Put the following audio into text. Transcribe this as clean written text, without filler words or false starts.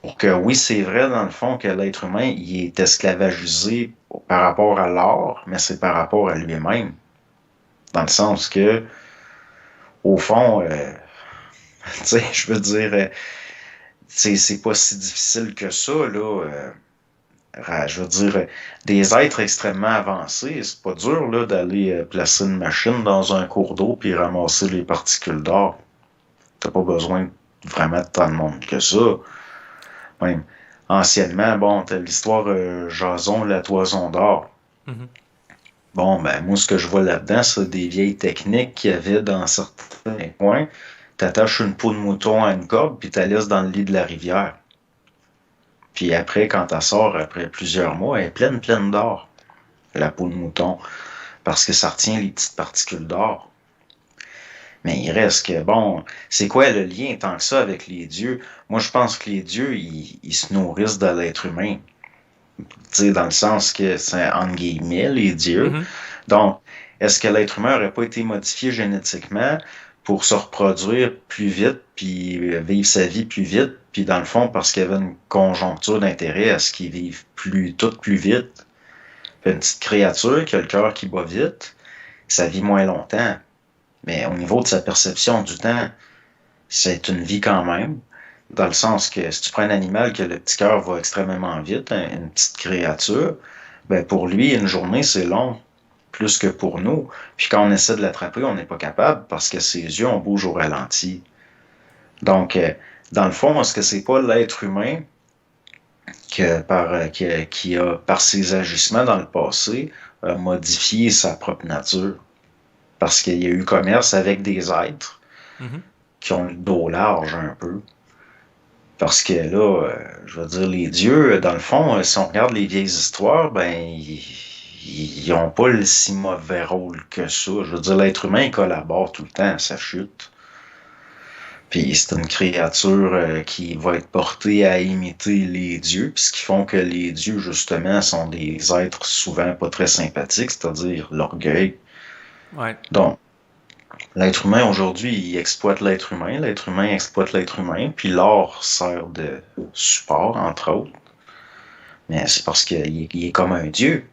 pour que, oui, c'est vrai, dans le fond, que l'être humain, il est esclavagisé par rapport à l'art, mais c'est par rapport à lui-même. Dans le sens que, au fond, tu sais, je veux dire, c'est pas si difficile que ça, là. Je veux dire, des êtres extrêmement avancés, c'est pas dur, là, d'aller placer une machine dans un cours d'eau puis ramasser les particules d'or. T'as pas besoin vraiment de tant de monde que ça. Même anciennement, bon, t'as l'histoire Jason, la toison d'or. Mhm. Bon, ben, moi, ce que je vois là-dedans, c'est des vieilles techniques qu'il y avait dans certains coins. T'attaches une peau de mouton à une corde, puis t'as laisses dans le lit de la rivière. Puis après, quand elle sort, après plusieurs mois, elle est pleine, pleine d'or, la peau de mouton, parce que ça retient les petites particules d'or. Mais il reste que, bon, c'est quoi le lien tant que ça avec les dieux? Moi, je pense que les dieux, ils se nourrissent de l'être humain. Tu sais, dans le sens que c'est, entre guillemets, les dieux. Mhm. Donc, est-ce que l'être humain n'aurait pas été modifié génétiquement pour se reproduire plus vite, puis vivre sa vie plus vite, puis dans le fond, parce qu'il y avait une conjoncture d'intérêt à ce qu'ils vivent tout plus vite? Puis une petite créature qui a le cœur qui bat vite, ça vit moins longtemps. Mais au niveau de sa perception du temps, c'est une vie quand même. Dans le sens que si tu prends un animal que le petit cœur va extrêmement vite, une petite créature, ben pour lui, une journée, c'est long, plus que pour nous. Puis quand on essaie de l'attraper, on n'est pas capable parce que ses yeux, on bouge au ralenti. Donc, dans le fond, est-ce que c'est pas l'être humain qui a, par ses agissements dans le passé, a modifié sa propre nature? Parce qu'il y a eu commerce avec des êtres Mhm. qui ont le dos large un peu. Parce que là, je veux dire, les dieux, dans le fond, si on regarde les vieilles histoires, ben, ils ont pas le si mauvais rôle que ça. Je veux dire, l'être humain, il collabore tout le temps à sa chute. Puis c'est une créature qui va être portée à imiter les dieux, puis ce qui font que les dieux, justement, sont des êtres souvent pas très sympathiques, c'est-à-dire l'orgueil. Ouais. Donc, l'être humain, aujourd'hui, il exploite l'être humain exploite l'être humain, puis l'art sert de support, entre autres. Mais c'est parce qu'il est comme un dieu.